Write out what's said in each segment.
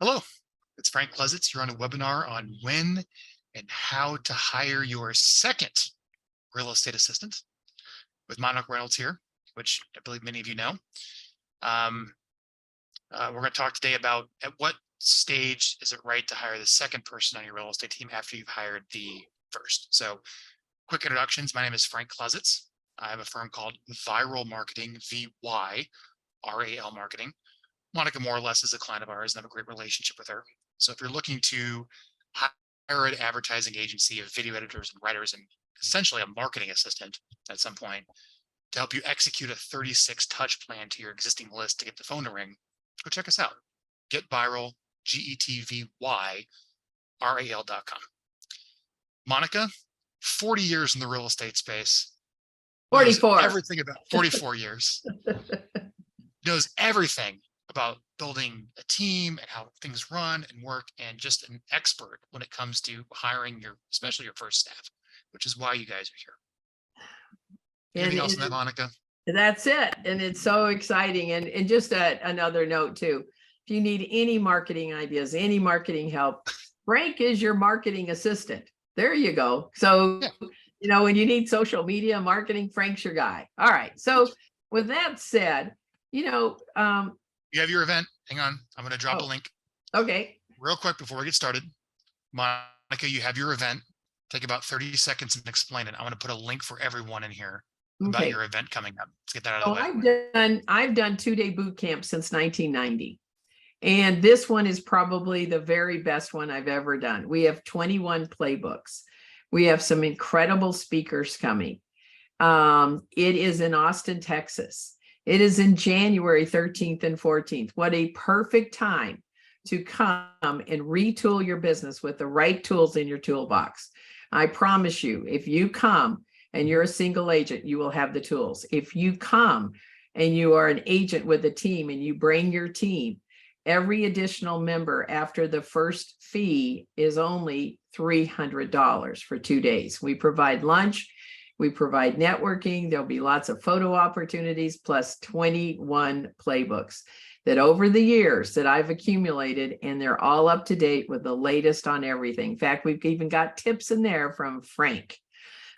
Hello, it's Frank Klesitz. You're on a webinar on when and how to hire your second real estate assistant with Reynolds here, which I believe many of you know. We're going to talk today about at what stage is it right to hire the second person on your real estate team after you've hired the first. So quick introductions. My name is Frank Klesitz. I have a firm called Viral Marketing, VYRAL Marketing. Monica more or less is a client of ours and have a great relationship with her. So if you're looking to hire an advertising agency of video editors and writers and essentially a marketing assistant at some point to help you execute a 36 touch plan to your existing list to get the phone to ring, go check us out. Get Viral, GETVYRAL.com. Monica, 40 years in the real estate space. 44. Everything about 44 years. Knows everything about building a team and how things run and work, and just an expert when it comes to hiring especially your first staff, which is why you guys are here. Anything else on that, Monica? That's it. And it's so exciting. And just another note too, if you need any marketing ideas, any marketing help, Frank is your marketing assistant. There you go. So, yeah. When you need social media marketing, Frank's your guy. All right. So with that said, you have your event. Hang on. I'm going to drop a link. Okay. Real quick before we get started. Monica, you have your event. Take about 30 seconds and explain it. I want to put a link for everyone in here about your event coming up. Let's get that out of the way. I've done 2-day boot camp since 1990. And this one is probably the very best one I've ever done. We have 21 playbooks. We have some incredible speakers coming. It is in Austin, Texas. It is in January 13th and 14th. What a perfect time to come and retool your business with the right tools in your toolbox. I promise you, if you come and you're a single agent, you will have the tools. If you come and you are an agent with a team and you bring your team, every additional member after the first fee is only $300 for 2 days. We provide lunch. We provide networking. There'll be lots of photo opportunities, plus 21 playbooks that over the years that I've accumulated, and they're all up to date with the latest on everything. In fact, we've even got tips in there from Frank.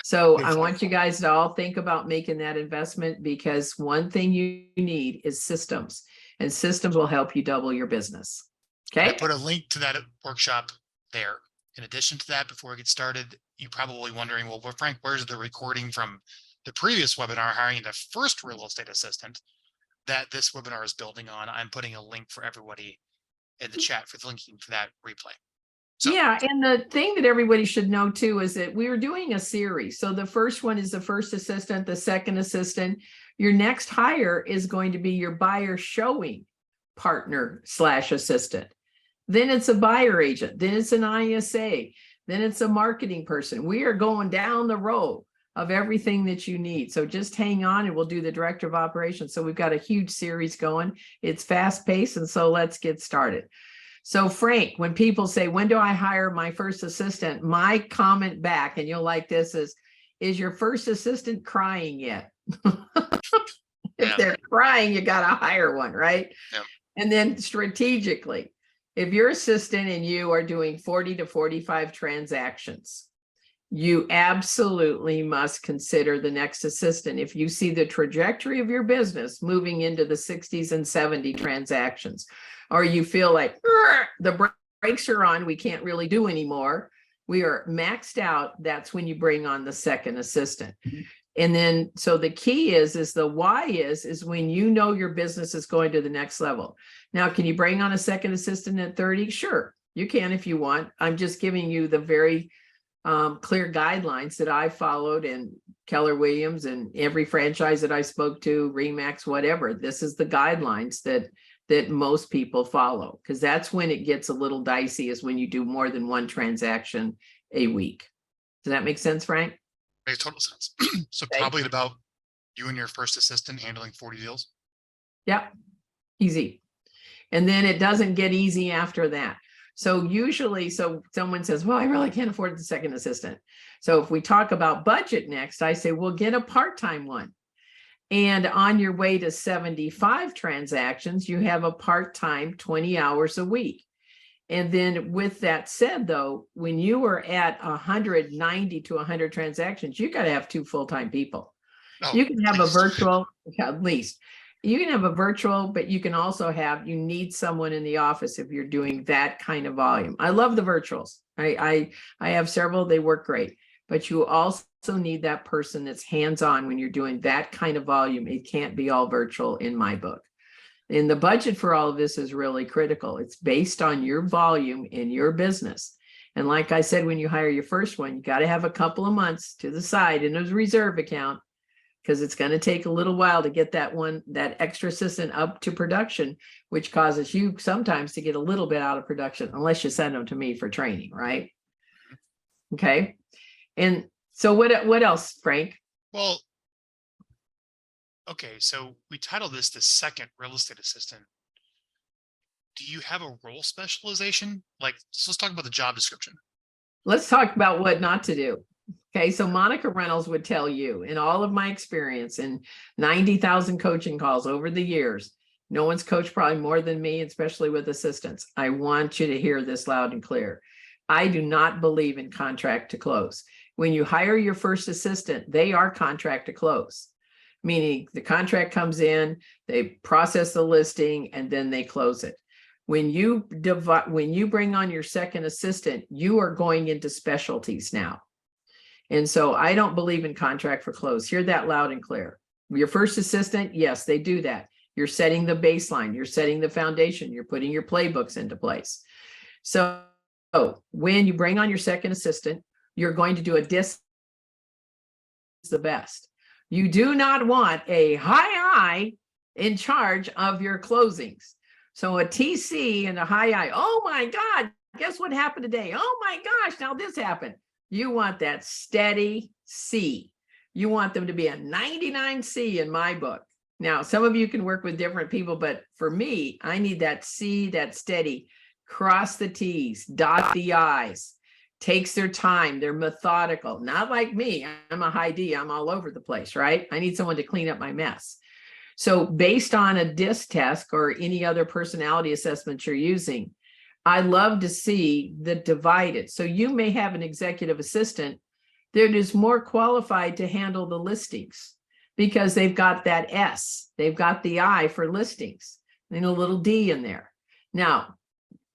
So I want you guys to all think about making that investment, because one thing you need is systems, and systems will help you double your business. Okay. I put a link to that workshop there. In addition to that, before we get started, you're probably wondering, well, Frank, where's the recording from the previous webinar hiring the first real estate assistant that this webinar is building on? I'm putting a link for everybody in the chat for the linking for that replay. So, yeah, and the thing that everybody should know too is that we were doing a series. So the first one is the first assistant, the second assistant. Your next hire is going to be your buyer showing partner / assistant. Then it's a buyer agent. Then it's an ISA. Then it's a marketing person. We are going down the road of everything that you need. So just hang on and we'll do the director of operations. So we've got a huge series going. It's fast paced. And so let's get started. So Frank, when people say, when do I hire my first assistant? My comment back, and you'll like this, is your first assistant crying yet? If they're crying, you got to hire one, right? Yeah. And then strategically, if your assistant and you are doing 40 to 45 transactions, you absolutely must consider the next assistant. If you see the trajectory of your business moving into the 60s and 70 transactions, or you feel like the brakes are on, we can't really do anymore, we are maxed out, that's when you bring on the second assistant. And then, so the key is the why is when you know your business is going to the next level. Now, can you bring on a second assistant at 30? Sure, you can if you want. I'm just giving you the very clear guidelines that I followed, and Keller Williams and every franchise that I spoke to, Remax, whatever. This is the guidelines that most people follow, because that's when it gets a little dicey, is when you do more than one transaction a week. Does that make sense, Frank? Makes total sense. So probably about you and your first assistant handling 40 deals. Yep. Easy. And then it doesn't get easy after that. So usually, so someone says, well, I really can't afford the second assistant. So if we talk about budget next, I say, well, get a part-time one. And on your way to 75 transactions, you have a part-time 20 hours a week. And then with that said, though, when you are at 190 to 100 transactions, you got to have 2 full-time people. Oh, You can have a please. virtual, at least. You can have a virtual, but you can also have, you need someone in the office if you're doing that kind of volume. I love the virtuals. I have several, they work great, but you also need that person that's hands-on when you're doing that kind of volume. It can't be all virtual in my book. And the budget for all of this is really critical. It's based on your volume in your business. And like I said, when you hire your first one, you got to have a couple of months to the side in a reserve account, because it's going to take a little while to get that extra assistant up to production, which causes you sometimes to get a little bit out of production unless you send them to me for training, right? Okay. And so what else, Frank? Well, okay, so we titled this the second real estate assistant. Do you have a role specialization? Like, so let's talk about the job description. Let's talk about what not to do. Okay, so Monica Reynolds would tell you, in all of my experience in 90,000 coaching calls over the years, no one's coached probably more than me, especially with assistants. I want you to hear this loud and clear. I do not believe in contract to close. When you hire your first assistant, they are contract to close, meaning the contract comes in, they process the listing, and then they close it. When you bring on your second assistant, you are going into specialties now. And so I don't believe in contract for close. Hear that loud and clear. Your first assistant, yes, they do that. You're setting the baseline, you're setting the foundation, you're putting your playbooks into place. So when you bring on your second assistant, you're going to do a the best. You do not want a high in charge of your closings. So a TC and a high I, oh my God, guess what happened today? Oh my gosh, now this happened. You want that steady C. You want them to be a 99 C in my book. Now, some of you can work with different people, but for me, I need that C, that steady, cross the T's, dot the I's, takes their time. They're methodical, not like me. I'm a high D, I'm all over the place, right? I need someone to clean up my mess. So based on a DISC test or any other personality assessment you're using, I love to see the divided. So you may have an executive assistant that is more qualified to handle the listings because they've got that S, they've got the I for listings, and a little D in there. Now,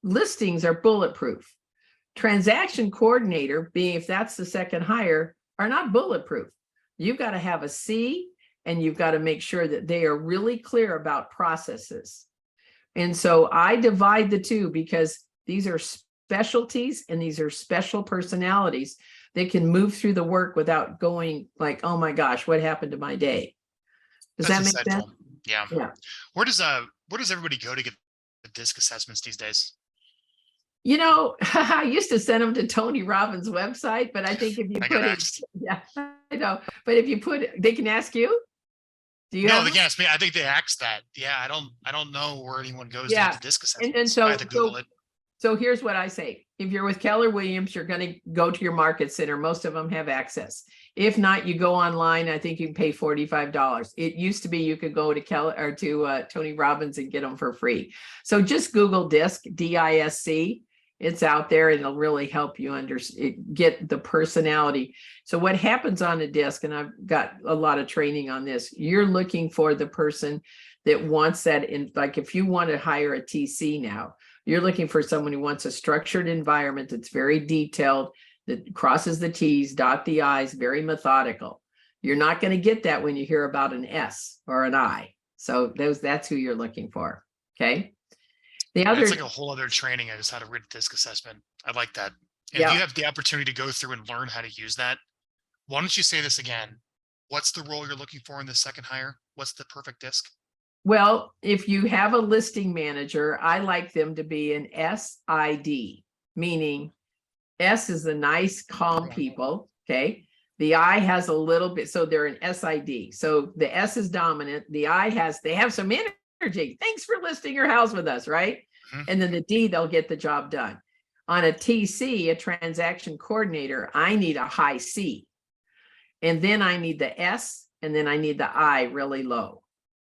listings are bulletproof. Transaction coordinator, being if that's the second hire, are not bulletproof. You've got to have a C, and you've got to make sure that they are really clear about processes. And so I divide the two because these are specialties and these are special personalities that can move through the work without going like, oh my gosh, what happened to my day? Does that make sense? Yeah. Yeah. Where does everybody go to get the DISC assessments these days? You know, I used to send them to Tony Robbins' website, but I think if you I put got it, asked. yeah, I know. But if you put it, they can ask you. Do you No, have they them? can ask me. I think they asked that. Yeah, I don't know where anyone goes to Yeah. get the DISC And assessments. I had to Google it. So here's what I say. If you're with Keller Williams, you're going to go to your market center. Most of them have access. If not, you go online. I think you can pay $45. It used to be you could go to Keller or to Tony Robbins and get them for free. So just Google DISC, D-I-S-C. It's out there and it'll really help you get the personality. So what happens on a DISC, and I've got a lot of training on this, you're looking for the person that wants that in, like if you want to hire a TC now, you're looking for someone who wants a structured environment that's very detailed, that crosses the T's, dot the I's, very methodical. You're not going to get that when you hear about an S or an I. So that's who you're looking for. Okay. The other, it's like a whole other training. I just how to read a DISC assessment. I like that. And if you have the opportunity to go through and learn how to use that, why don't you say this again? What's the role you're looking for in the second hire? What's the perfect DISC? Well, if you have a listing manager, I like them to be an SID, meaning S is the nice, calm people. Okay. The I has a little bit, so they're an SID. So the S is dominant. The I they have some energy. Thanks for listing your house with us, right? Mhm. And then the D, they'll get the job done. On a TC, a transaction coordinator, I need a high C. And then I need the S, and then I need the I really low.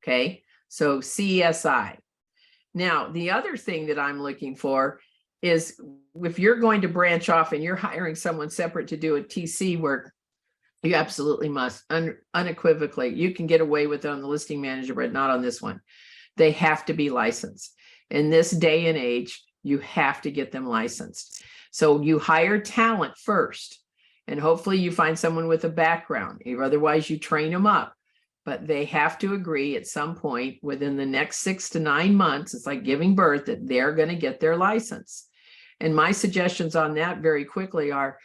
Okay. So CSI. Now, the other thing that I'm looking for is if you're going to branch off and you're hiring someone separate to do a TC work, you absolutely must, unequivocally. You can get away with it on the listing manager, but not on this one. They have to be licensed. In this day and age, you have to get them licensed. So you hire talent first, and hopefully you find someone with a background. Otherwise, you train them up. But they have to agree at some point within the next 6 to 9 months, it's like giving birth, that they're going to get their license. And my suggestions on that very quickly are,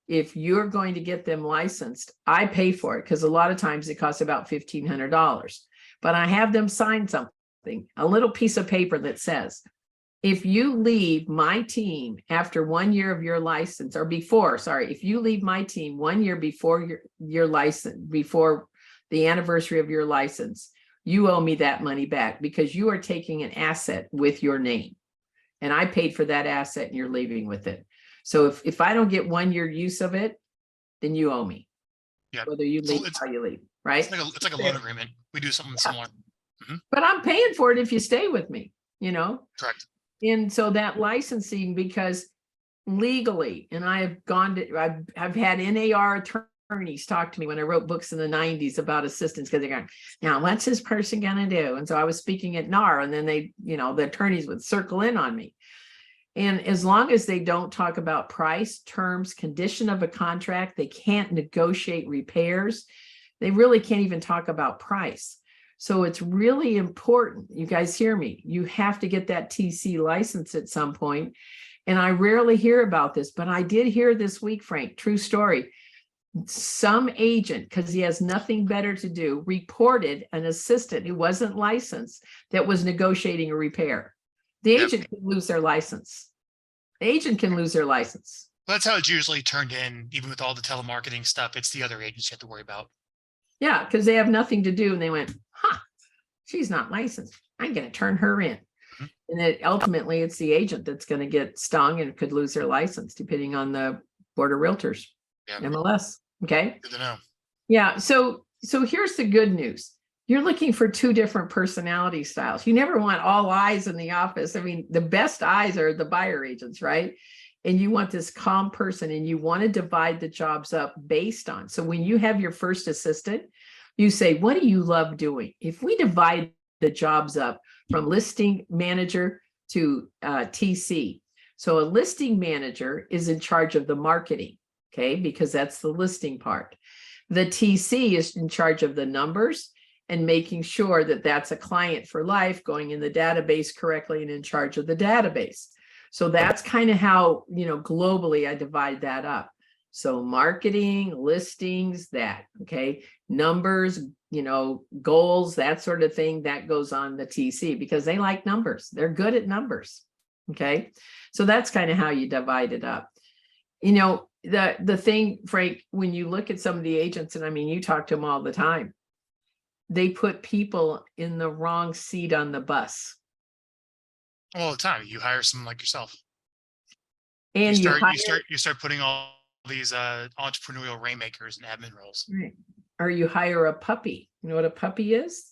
if you're going to get them licensed, I pay for it because a lot of times it costs about $1,500. But I have them sign something, a little piece of paper that says, if you leave my team after 1 year of your license, or before, sorry, if you leave my team 1 year before your license, before the anniversary of your license, you owe me that money back because you are taking an asset with your name. And I paid for that asset and you're leaving with it. So if I don't get 1 year use of it, then you owe me. Yeah. Whether you leave or how you leave, right? It's like a loan agreement. We do something similar. But I'm paying for it if you stay with me, Correct. And so that licensing, because legally, and I have gone to, I've had NAR attorneys talk to me when I wrote books in the 90s about assistants, because they're going, now what's this person going to do? And so I was speaking at NAR, and then they, the attorneys would circle in on me. And as long as they don't talk about price, terms, condition of a contract, they can't negotiate repairs. They really can't even talk about price. So it's really important. You guys hear me? You have to get that TC license at some point. And I rarely hear about this, but I did hear this week, Frank, true story. Some agent, because he has nothing better to do, reported an assistant who wasn't licensed that was negotiating a repair. The agent can lose their license. The agent can lose their license. Well, that's how it's usually turned in, even with all the telemarketing stuff. It's the other agents you have to worry about. Yeah, because they have nothing to do. And they went, she's not licensed. I'm going to turn her in. And then ultimately, it's the agent that's going to get stung and could lose their license, depending on the Board of Realtors, MLS. Okay. Good to know. Yeah. So here's the good news. You're looking for two different personality styles. You never want all eyes in the office. I mean, the best eyes are the buyer agents, right? And you want this calm person, and you want to divide the jobs up based on. So when you have your first assistant, you say, what do you love doing? If we divide the jobs up from listing manager to TC. So a listing manager is in charge of the marketing, okay, because that's the listing part. The TC is in charge of the numbers and making sure that that's a client for life, going in the database correctly and in charge of the database. So that's kind of how, globally I divide that up. So marketing, listings, okay, numbers, goals, that sort of thing, that goes on the TC because they like numbers. They're good at numbers. Okay. So that's kind of how you divide it up. The thing, Frank, when you look at some of the agents, and I mean, you talk to them all the time, they put people in the wrong seat on the bus. All the time. You hire someone like yourself. And you start putting all these entrepreneurial rainmakers and admin roles. Right. Or you hire a puppy. You know what a puppy is?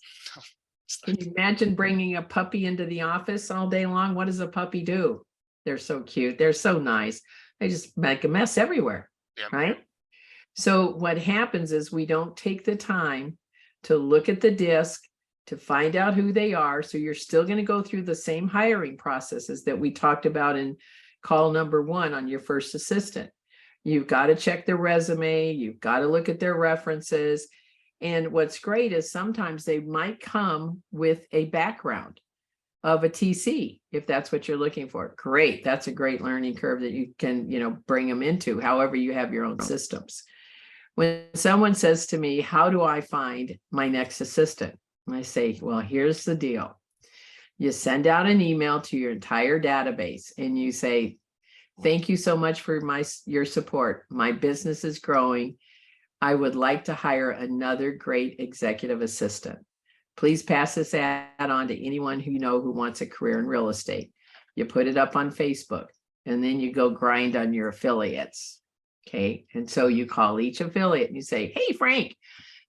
Can you imagine bringing a puppy into the office all day long? What does a puppy do? They're so cute. They're so nice. They just make a mess everywhere, right? So what happens is we don't take the time to look at the disc, to find out who they are. So you're still going to go through the same hiring processes that we talked about in call number 1 on your first assistant. You've got to check their resume. You've got to look at their references. And what's great is sometimes they might come with a background of a TC, if that's what you're looking for. Great. That's a great learning curve that you can, bring them into, however you have your own systems. When someone says to me, how do I find my next assistant? And I say, well, here's the deal. You send out an email to your entire database and you say, thank you so much for your support. My business is growing. I would like to hire another great executive assistant. Please pass this ad on to anyone who wants a career in real estate. You put it up on Facebook, and then you go grind on your affiliates. Okay. And so you call each affiliate and you say, hey, Frank,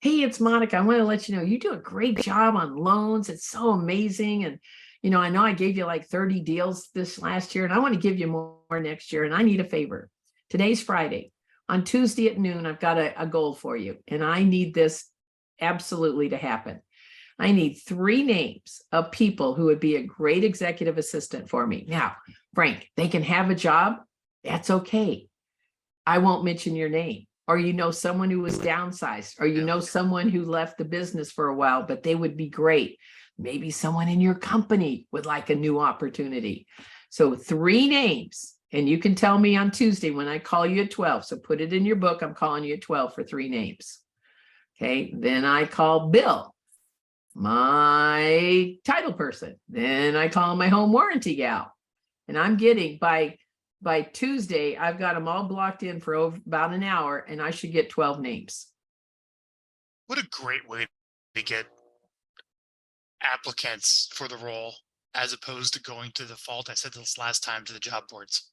hey, it's Monica. I want to let you know you do a great job on loans. It's so amazing. And I know I gave you like 30 deals this last year, and I want to give you more next year, and I need a favor. Today's Friday. On Tuesday at noon, I've got a goal for you, and I need this absolutely to happen. I need 3 names of people who would be a great executive assistant for me. Now, Frank, they can have a job. That's okay. I won't mention your name. Or someone who was downsized, or someone who left the business for a while, but they would be great. Maybe someone in your company would like a new opportunity. So 3 names. And you can tell me on Tuesday when I call you at 12. So put it in your book. I'm calling you at 12 for 3 names. Okay. Then I call Bill, my title person. Then I call my home warranty gal. And I'm getting by Tuesday, I've got them all blocked in for about an hour, and I should get 12 names. What a great way to get applicants for the role, as opposed to going to the default. I said this last time, to the job boards.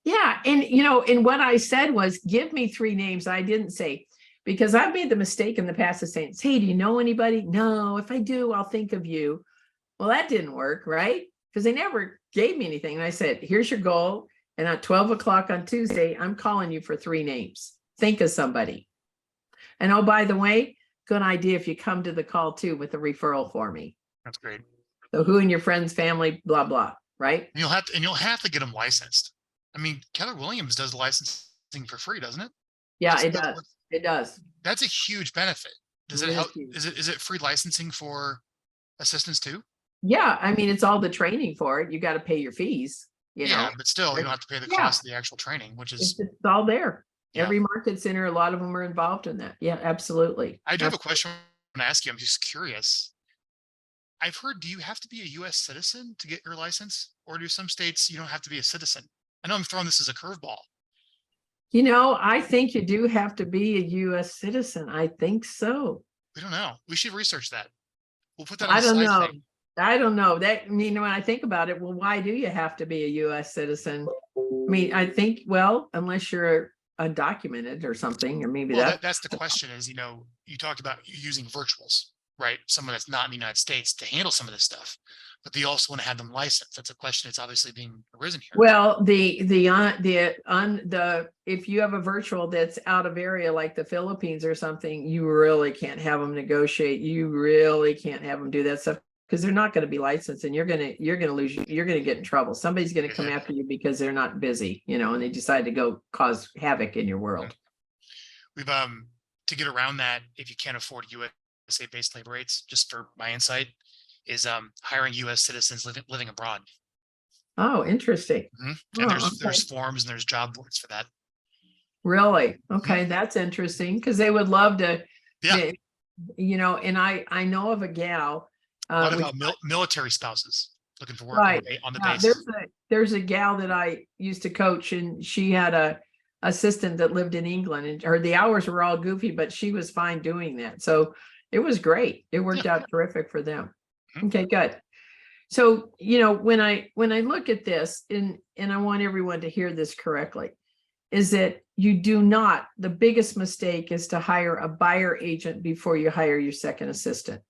Yeah. And what I said was, give me 3 names. I didn't say, because I've made the mistake in the past of saying, hey, do you know anybody? No, if I do, I'll think of you. Well, that didn't work, right? Because they never gave me anything. And I said, here's your goal. And at 12 o'clock on Tuesday, I'm calling you for 3 names. Think of somebody. And oh, by the way, good idea if you come to the call too with a referral for me. That's great. So who in your friends, family, blah, blah, right? And you'll have to get them licensed. I mean, Keller Williams does licensing for free, doesn't it? Yeah, it does. It does. That's a huge benefit. Does it It is help? huge. Is it free licensing for assistants too? Yeah, I mean, it's all the training for it. You got to pay your fees, Yeah, but still, you don't have to pay the Yeah. cost of the actual training, which It's is, just all there. Yeah. Every market center, a lot of them are involved in that. Yeah, absolutely. I do have a question I want to ask you. I'm just curious. I've heard, do you have to be a US citizen to get your license? Or do some states you don't have to be a citizen? I know I'm throwing this as a curveball. I think you do have to be a US citizen. I think so. We don't know. We should research that. We'll put that on I the don't side know. thing. I don't know that. I mean, when I think about it, well, why do you have to be a US citizen? I mean, I think, well, unless you're undocumented or something, or maybe Well, that's the question is, you talked about using virtuals, right? Someone that's not in the United States to handle some of this stuff, but they also want to have them licensed. That's a question that's obviously being arisen here. Well, if you have a virtual that's out of area like the Philippines or something, you really can't have them negotiate. You really can't have them do that stuff, because they're not going to be licensed, and you're going to lose, you're going to get in trouble. Somebody's going to come after you because they're not busy, and they decide to go cause havoc in your world. We've to get around that, if you can't afford USA based labor rates, just for my insight, is hiring US citizens living abroad. Oh, interesting. And there's forms and there's job boards for that. Really? Okay, that's interesting, because they would love to. Yeah. And I know of a gal. What about military spouses looking for work on the base? There's a gal that I used to coach, and she had a assistant that lived in England, and the hours were all goofy, but she was fine doing that. So it was great. It worked out terrific for them. Okay, good. So, when I look at this, and I want everyone to hear this correctly, is that the biggest mistake is to hire a buyer agent before you hire your second assistant.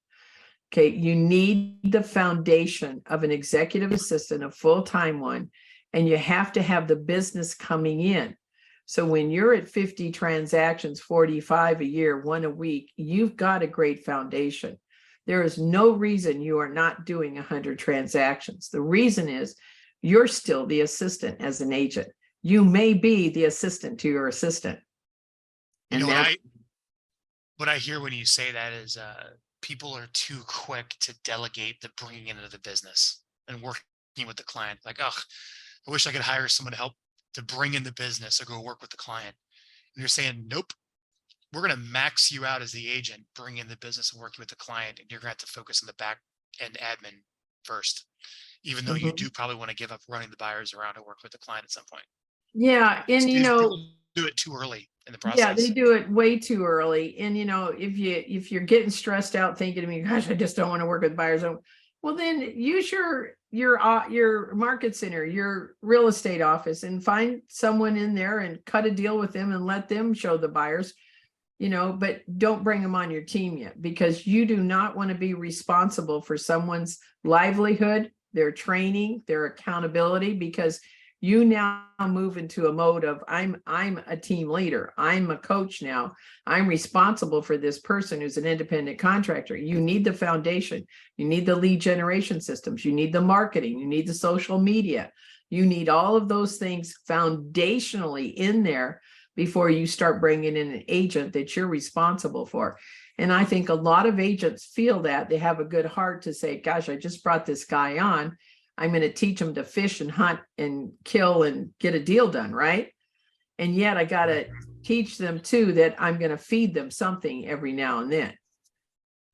Okay, you need the foundation of an executive assistant, a full-time one, and you have to have the business coming in. So when you're at 50 transactions, 45 a year, 1 a week, you've got a great foundation. There is no reason you are not doing 100 transactions. The reason is you're still the assistant as an agent. You may be the assistant to your assistant. And what I hear when you say that is people are too quick to delegate the bringing into the business and working with the client. Like, oh, I wish I could hire someone to help to bring in the business or go work with the client. And you're saying, nope, we're going to max you out as the agent, bring in the business and working with the client. And you're going to have to focus on the back end admin first, even though you do probably want to give up running the buyers around and work with the client at some point. Yeah. And people do it too early in the process. Yeah, they do it way too early. And if you're getting stressed out thinking to me, gosh, I just don't want to work with buyers, well, then use your market center, your real estate office, and find someone in there and cut a deal with them and let them show the buyers. but don't bring them on your team yet, because you do not want to be responsible for someone's livelihood, their training, their accountability, because you now move into a mode of I'm a team leader. I'm a coach now. I'm responsible for this person who's an independent contractor. You need the foundation. You need the lead generation systems. You need the marketing. You need the social media. You need all of those things foundationally in there before you start bringing in an agent that you're responsible for. And I think a lot of agents feel that they have a good heart to say, gosh, I just brought this guy on. I'm going to teach him to fish and hunt and kill and get a deal done, right? And yet I got to teach them too that I'm going to feed them something every now and then.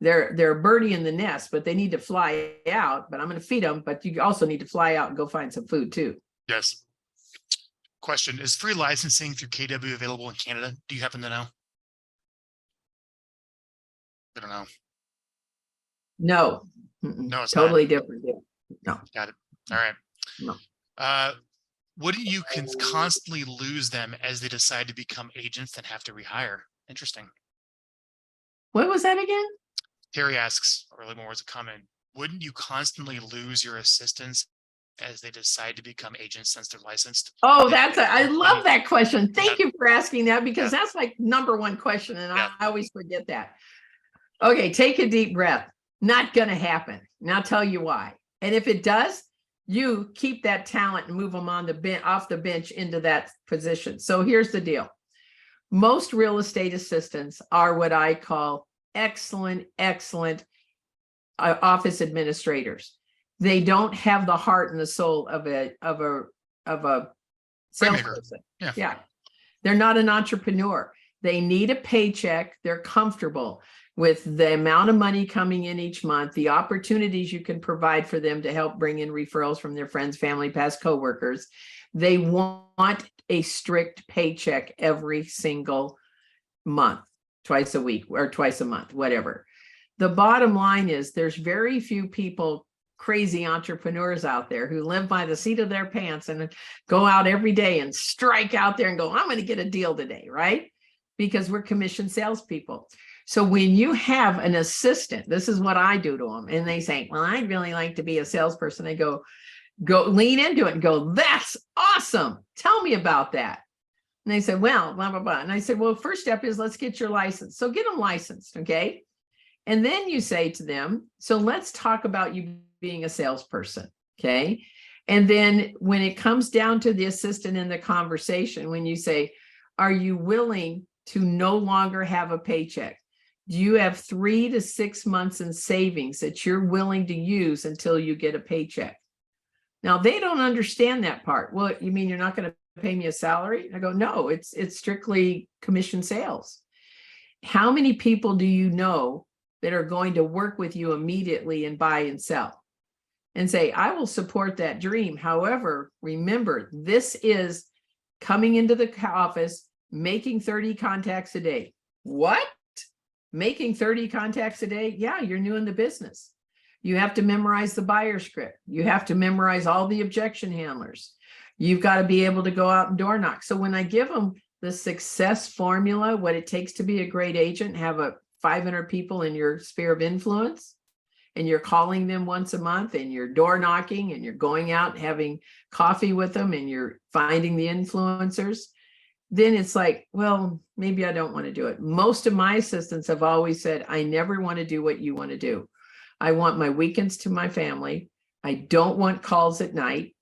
They're a birdie in the nest, but they need to fly out, but I'm going to feed them, but you also need to fly out and go find some food too. Yes. Question, is free licensing through KW available in Canada? Do you happen to know? I don't know. No. No, it's totally not. different deal. No. Got it. All right. No. Wouldn't you can constantly lose them as they decide to become agents that have to rehire? Interesting. What was that again? Terry asks, or really more as a comment, wouldn't you constantly lose your assistants as they decide to become agents since they're licensed? Oh, I love that question. Thank you for asking that, because Yeah. that's like number one question. And Yeah. I always forget that. Okay, take a deep breath. Not going to happen. Now I'll tell you why. And if it does, you keep that talent and move them on the bench, off the bench into that position. So here's the deal. Most real estate assistants are what I call excellent office administrators. They don't have the heart and the soul of a salesperson. Yeah. They're not an entrepreneur. They need a paycheck. They're comfortable with the amount of money coming in each month, the opportunities you can provide for them to help bring in referrals from their friends, family, past coworkers. They want a strict paycheck every single month, twice a week or twice a month, whatever. The bottom line is there's very few people, crazy entrepreneurs out there who live by the seat of their pants and go out every day and strike out there and go, I'm going to get a deal today, right? Because we're commission salespeople. So when you have an assistant, this is what I do to them. And they say, well, I'd really like to be a salesperson. I go lean into it and go, that's awesome. Tell me about that. And they said, well, blah, blah, blah. And I said, well, first step is let's get your license. So get them licensed. Okay. And then you say to them, so let's talk about you being a salesperson. Okay. And then when it comes down to the assistant in the conversation, when you say, are you willing to no longer have a paycheck? Do you have 3 to 6 months in savings that you're willing to use until you get a paycheck? Now, they don't understand that part. Well, you mean you're not going to pay me a salary? I go, no, it's strictly commission sales. How many people do you know that are going to work with you immediately and buy and sell and say, I will support that dream. However, remember, this is coming into the office, making 30 contacts a day. What? Making 30 contacts a day? Yeah, you're new in the business. You have to memorize the buyer script. You have to memorize all the objection handlers. You've got to be able to go out and door knock. So when I give them the success formula, what it takes to be a great agent, have 500 people in your sphere of influence, and you're calling them once a month, and you're door knocking, and you're going out and having coffee with them, and you're finding the influencers, then it's like, well, maybe I don't want to do it. Most of my assistants have always said, I never want to do what you want to do. I want my weekends to my family. I don't want calls at night.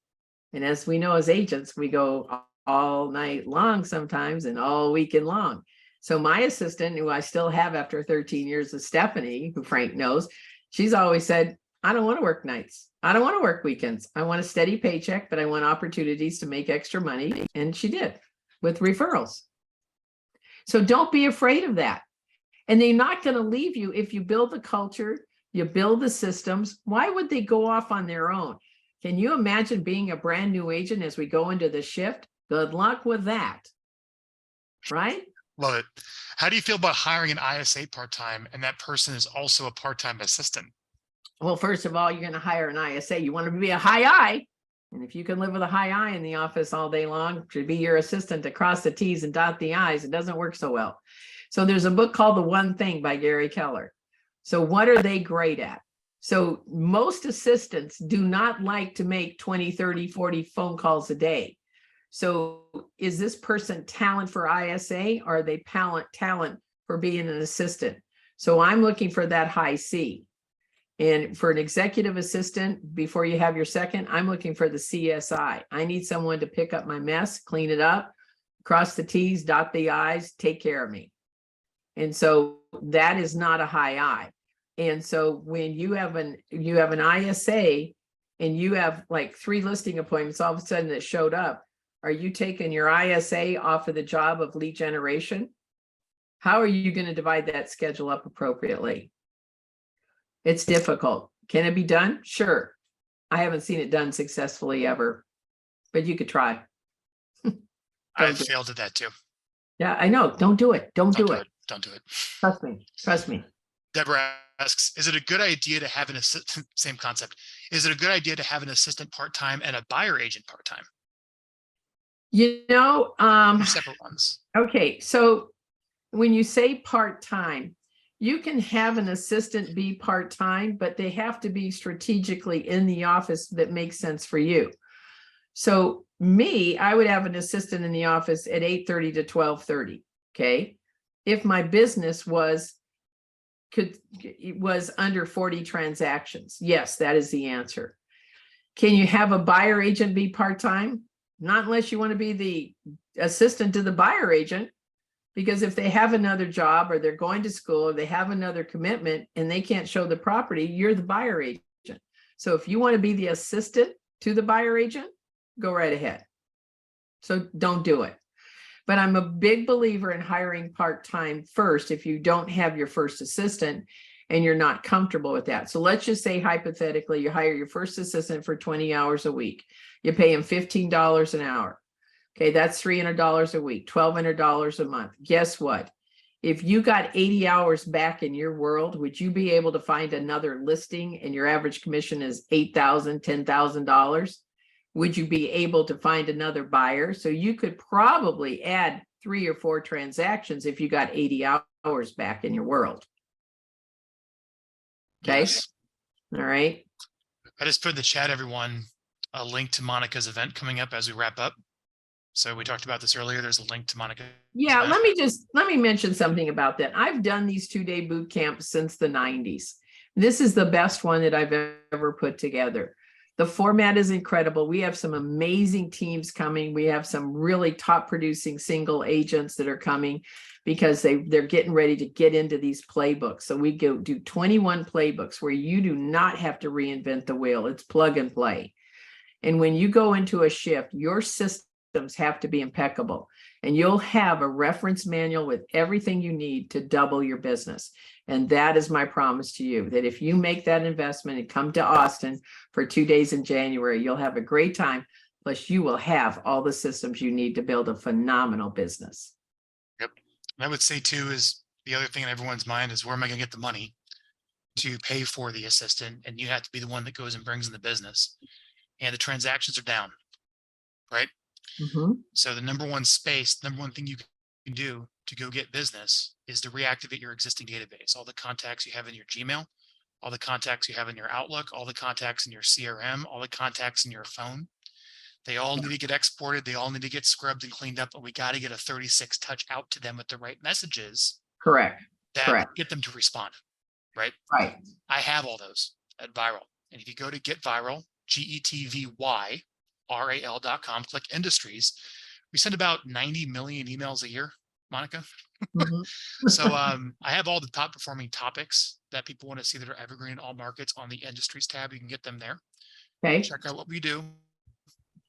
And as we know, as agents, we go all night long sometimes and all weekend long. So my assistant, who I still have after 13 years, is Stephanie, who Frank knows. She's always said, I don't want to work nights. I don't want to work weekends. I want a steady paycheck, but I want opportunities to make extra money. And she did with referrals. So don't be afraid of that. And they're not going to leave you if you build the culture, you build the systems. Why would they go off on their own? Can you imagine being a brand new agent as we go into the shift? Good luck with that. Right? Love it. How do you feel about hiring an ISA part-time and that person is also a part-time assistant? Well, first of all, you're going to hire an ISA. You want to be a high I. And if you can live with a high I in the office all day long, to be your assistant to cross the T's and dot the I's, it doesn't work so well. So there's a book called The One Thing by Gary Keller. So what are they great at? So most assistants do not like to make 20, 30, 40 phone calls a day. So is this person talent for ISA, or are they talent for being an assistant? So I'm looking for that high C. And for an executive assistant, before you have your second, I'm looking for the CSI. I need someone to pick up my mess, clean it up, cross the T's, dot the I's, take care of me. And so that is not a high I. And so when you have an ISA and you have like 3 listing appointments, all of a sudden it showed up. Are you taking your ISA off of the job of lead generation? How are you going to divide that schedule up appropriately? It's difficult. Can it be done? Sure. I haven't seen it done successfully ever, but you could try. I've failed at that too. Yeah, I know. Don't do it. Don't do it. Don't do it. Trust me. Trust me. Deborah asks, is it a good idea to have an assistant? Same concept. Is it a good idea to have an assistant part-time and a buyer agent part-time? Separate ones. Okay. So when you say part-time, you can have an assistant be part-time, but they have to be strategically in the office that makes sense for you. So I would have an assistant in the office at 8:30 to 12:30. Okay. If my business was under 40 transactions, yes, that is the answer. Can you have a buyer agent be part-time? Not unless you want to be the assistant to the buyer agent. Because if they have another job or they're going to school or they have another commitment and they can't show the property, you're the buyer agent. So if you want to be the assistant to the buyer agent, go right ahead. So don't do it. But I'm a big believer in hiring part-time first if you don't have your first assistant and you're not comfortable with that. So let's just say hypothetically, you hire your first assistant for 20 hours a week. You pay him $15 an hour. Okay, that's $300 a week, $1,200 a month. Guess what? If you got 80 hours back in your world, would you be able to find another listing and your average commission is $8,000, $10,000? Would you be able to find another buyer? So you could probably add 3 or 4 transactions if you got 80 hours back in your world. Okay. Yes. All right. I just put in the chat, everyone, a link to Monica's event coming up as we wrap up. So we talked about this earlier. There's a link to Monica. Yeah, let me mention something about that. I've done these 2-day boot camps since the 90s. This is the best one that I've ever put together. The format is incredible. We have some amazing teams coming. We have some really top producing single agents that are coming because they're getting ready to get into these playbooks. So we do 21 playbooks where you do not have to reinvent the wheel. It's plug and play. And when you go into a shift, your systems have to be impeccable, and you'll have a reference manual with everything you need to double your business. And that is my promise to you, that if you make that investment and come to Austin for 2 days in January, you'll have a great time. Plus you will have all the systems you need to build a phenomenal business. Yep. And I would say too, is the other thing in everyone's mind is, where am I going to get the money to pay for the assistant? And you have to be the one that goes and brings in the business, and the transactions are down, right? Mm-hmm. So the number one thing you can do to go get business is to reactivate your existing database. All the contacts you have in your Gmail, all the contacts you have in your Outlook, all the contacts in your CRM, all the contacts in your phone. They all need to get exported. They all need to get scrubbed and cleaned up, and we got to get a 36 touch out to them with the right messages. Correct. Get them to respond. Right. Right. I have all those at Viral. And if you go to Get Viral, GETVYRAL.com, click industries, we send about 90 million emails a year, Monica. Mm-hmm. So I have all the top performing topics that people want to see that are evergreen in all markets on the industries tab. You can get them there. Okay. Check out what we do,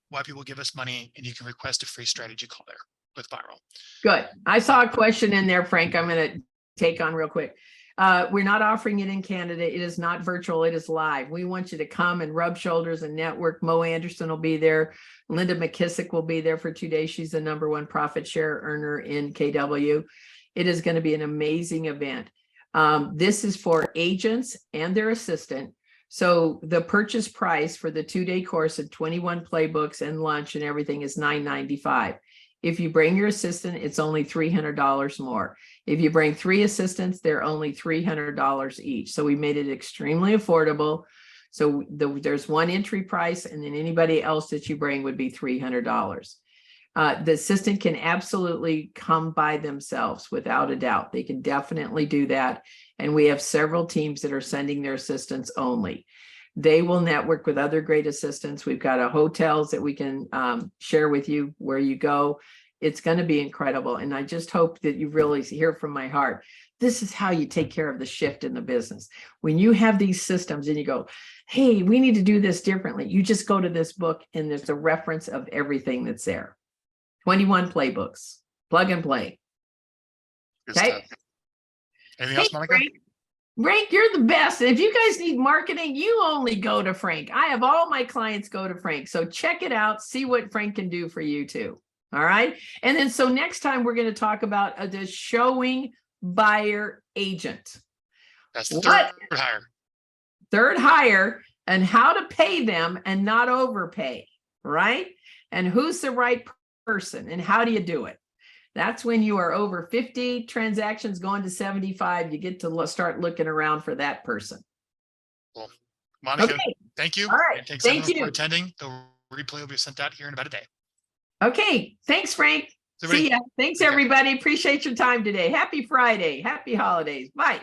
why people give us money, and you can request a free strategy call there with Viral. Good. I saw a question in there, Frank, I'm going to take on real quick. We're not offering it in Canada. It is not virtual. It is live. We want you to come and rub shoulders and network. Mo Anderson will be there. Linda McKissick will be there for 2 days. She's the #1 profit share earner in KW. It is going to be an amazing event. This is for agents and their assistant. So the purchase price for the 2-day course of 21 playbooks and lunch and everything is $995. If you bring your assistant, it's only $300 more. If you bring 3 assistants, they're only $300 each. So we made it extremely affordable. So there's one entry price, and then anybody else that you bring would be $300. The assistant can absolutely come by themselves without a doubt. They can definitely do that. And we have several teams that are sending their assistants only. They will network with other great assistants. We've got hotels that we can share with you where you go. It's going to be incredible. And I just hope that you really hear from my heart. This is how you take care of the shift in the business. When you have these systems and you go, hey, we need to do this differently. You just go to this book and there's a reference of everything that's there. 21 playbooks, plug and play. Good Okay. stuff. Anything else, Monica? Frank, you're the best. If you guys need marketing, you only go to Frank. I have all my clients go to Frank. So check it out. See what Frank can do for you too. All right. And then so next time we're going to talk about the showing buyer agent. That's the third hire. Third hire, and how to pay them and not overpay, right? And who's the right person and how do you do it? That's when you are over 50 transactions going to 75. You get to start looking around for that person. Cool. Monica, okay. Thank you. All right. And thanks Thank everyone you for attending. The replay will be sent out here in about a day. Okay. Thanks, Frank. See ya. Thanks, everybody. Appreciate your time today. Happy Friday. Happy holidays. Bye.